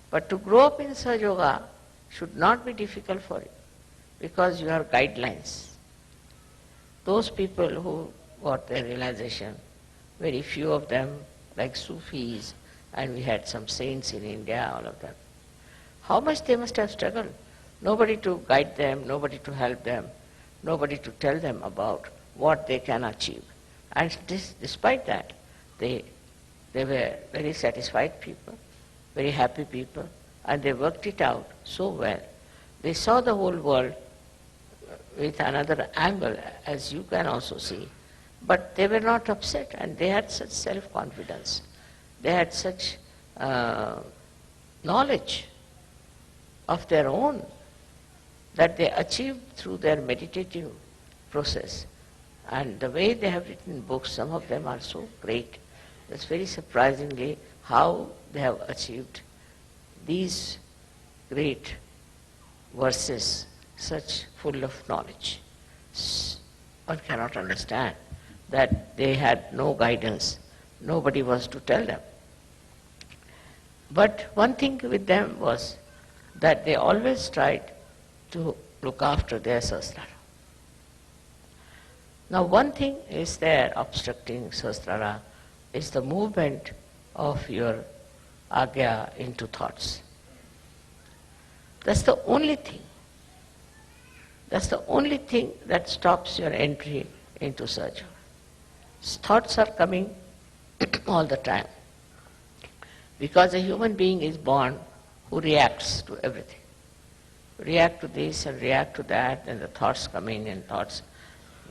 But to grow up in Sahaja Yoga should not be difficult for you, because you have guidelines. Those people who got their realization, very few of them, like Sufis, and we had some saints in India, all of them. How much they must have struggled. Nobody to guide them, nobody to help them, nobody to tell them about what they can achieve. And despite that, they were very satisfied people, very happy people, and they worked it out so well. They saw the whole world with another angle, as you can also see. But they were not upset, and they had such self-confidence. They had such knowledge of their own that they achieved through their meditative process. And the way they have written books, some of them are so great. That's very surprisingly how they have achieved these great verses, such full of knowledge. One cannot understand that they had no guidance. Nobody was to tell them. But one thing with them was that they always tried to look after their sahasrara. Now one thing is there obstructing sahasrara is the movement of your Agnya into thoughts. That's the only thing. That's the only thing that stops your entry into Sahaja. Thoughts are coming all the time. Because a human being is born who reacts to everything. React to this and react to that, and the thoughts come in and thoughts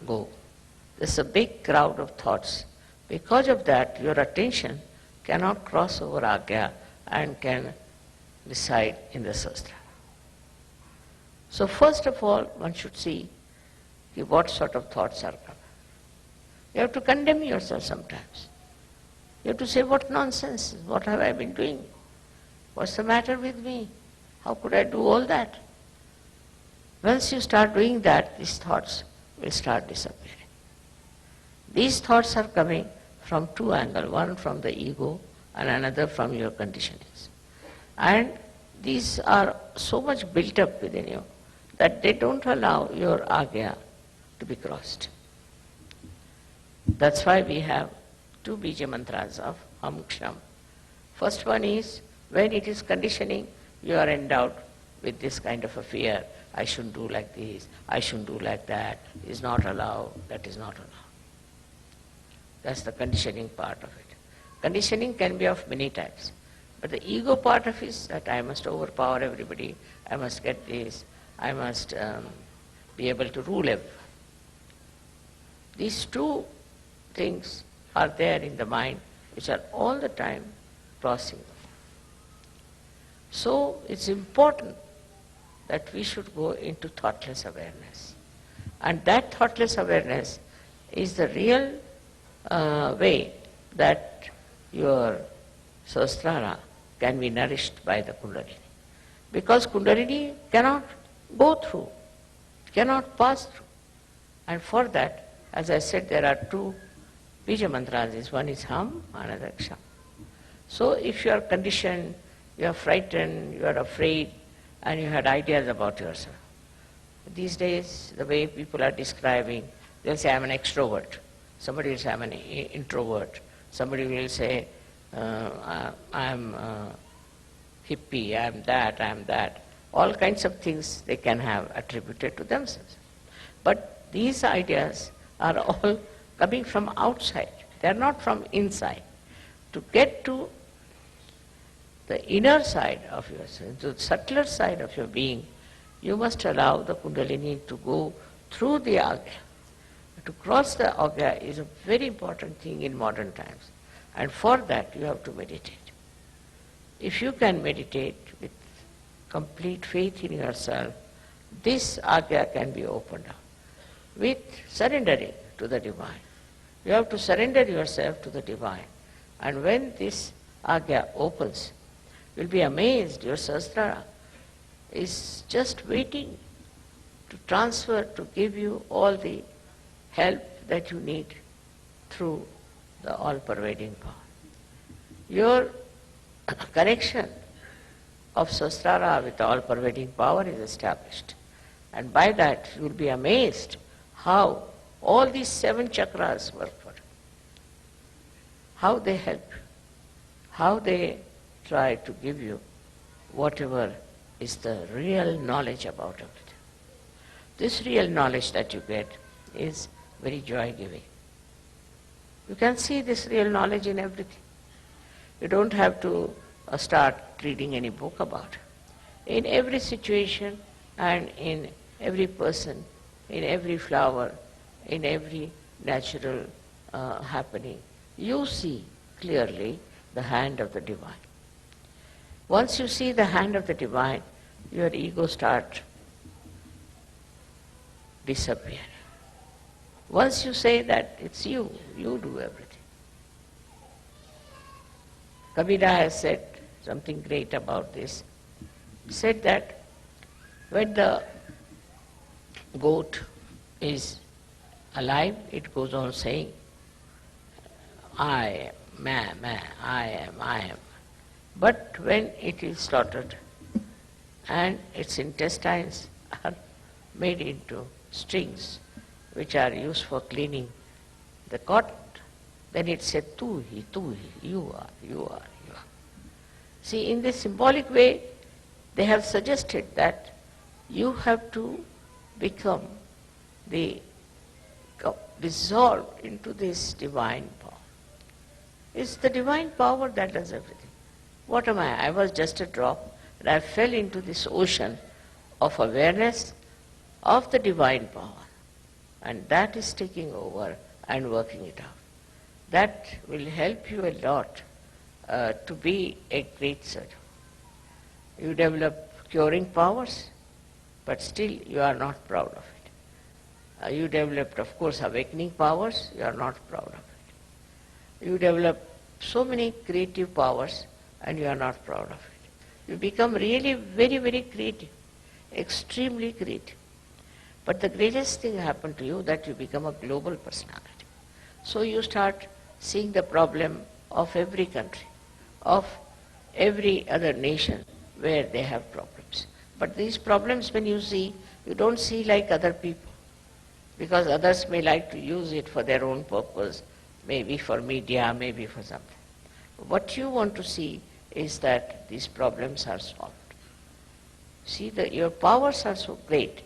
go. There's a big crowd of thoughts. Because of that, your attention cannot cross over Agnya and can reside in the Sahasrara. So first of all, one should see what sort of thoughts are coming. You have to condemn yourself sometimes. You have to say, what nonsense, what have I been doing? What's the matter with me? How could I do all that? Once you start doing that, these thoughts will start disappearing. These thoughts are coming from two angles, one from the ego and another from your conditionings. And these are so much built up within you that they don't allow your Agnya to be crossed. That's why we have two bija mantras of Ham Ksham. First one is, when it is conditioning, you are endowed with this kind of a fear. I shouldn't do like this, I shouldn't do like that, is not allowed, that is not allowed. That's the conditioning part of it. Conditioning can be of many types. But the ego part of it is that I must overpower everybody, I must get this, I must be able to rule everyone. These two things are there in the mind, which are all the time crossing. So it's important that we should go into thoughtless awareness. And that thoughtless awareness is the real way that your sahasrara can be nourished by the Kundalini. Because Kundalini cannot go through, cannot pass through. And for that, as I said, there are two bija mantras. One is Ham, another Ksham. So if you are conditioned, you are frightened, you are afraid, and you had ideas about yourself. These days, the way people are describing, they'll say, I'm an extrovert. Somebody will say, I'm an introvert. Somebody will say, I'm hippie, I'm that. All kinds of things they can have attributed to themselves. But these ideas are all coming from outside. They are not from inside. To get to the inner side of yourself, the subtler side of your being, you must allow the Kundalini to go through the Agnya. To cross the Agnya is a very important thing in modern times. And for that you have to meditate. If you can meditate with complete faith in yourself, this Agnya can be opened up with surrendering to the Divine. You have to surrender yourself to the Divine. And when this Agnya opens, you'll be amazed. Your sahasrara is just waiting to transfer, to give you all the help that you need through the all-pervading power. Your correction of Sahasrara with all-pervading power is established. And by that you will be amazed how all these 7 chakras work for you, how they help you, how they try to give you whatever is the real knowledge about everything. This real knowledge that you get is very joy-giving. You can see this real knowledge in everything. You don't have to start reading any book about it. In every situation and in every person, in every flower, in every natural happening, you see clearly the hand of the divine. Once you see the hand of the divine, your ego starts disappearing. Once you say that it's you do everything. Kabira has said something great about this. He said that when the goat is alive, it goes on saying, I am, I am. But when it is slaughtered and its intestines are made into strings which are used for cleaning the cot, then it said, tu hi, you are. See, in this symbolic way, they have suggested that you have to become dissolved into this divine power. It's the divine power that does everything. What am I? I was just a drop, and I fell into this ocean of awareness of the divine power. And that is taking over and working it out. That will help you a lot to be a great surgeon. You develop curing powers, but still you are not proud of it. You developed, of course, awakening powers, you are not proud of it. You develop so many creative powers, and you are not proud of it. You become really very, very creative, extremely creative. But the greatest thing happened to you that you become a global personality. So you start seeing the problem of every country, of every other nation where they have problems. But these problems when you see, you don't see like other people, because others may like to use it for their own purpose, maybe for media, maybe for something. What you want to see is that these problems are solved. See, your powers are so great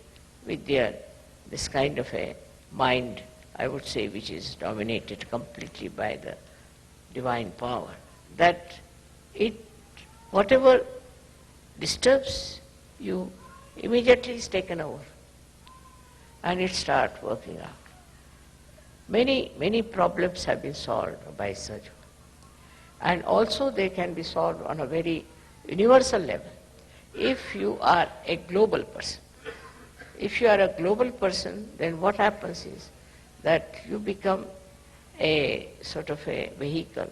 with this kind of a mind, I would say, which is dominated completely by the divine power, that whatever disturbs you immediately is taken over and it starts working out. Many problems have been solved by surgery. And also they can be solved on a very universal level. If you are a global person, if you are a global person, then what happens is that you become a sort of a vehicle,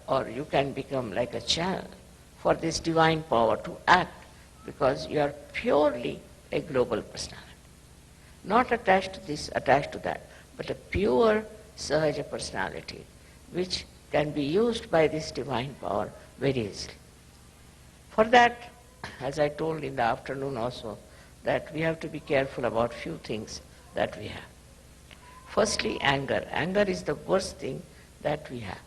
or you can become like a channel for this divine power to act, because you are purely a global personality. Not attached to this, attached to that, but a pure Sahaja personality, which can be used by this divine power very easily. For that, as I told in the afternoon also, that we have to be careful about few things that we have. Firstly, anger. Anger is the worst thing that we have.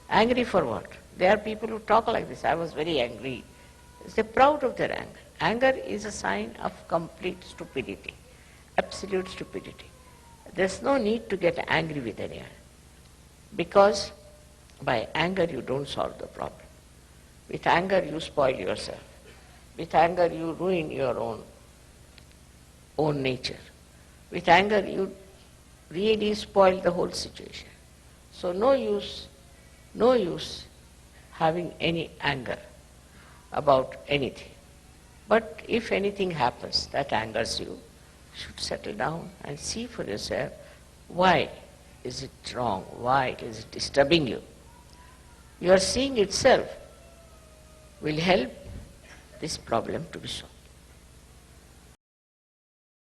Angry for what? There are people who talk like this. I was very angry. They're proud of their anger. Anger is a sign of complete stupidity, absolute stupidity. There's no need to get angry with anyone, because by anger you don't solve the problem. With anger you spoil yourself. With anger you ruin your own nature. With anger you really spoil the whole situation. So no use having any anger about anything. But if anything happens that angers you, you should settle down and see for yourself why is it wrong, why is it disturbing you. Your seeing itself will help this problem to be solved.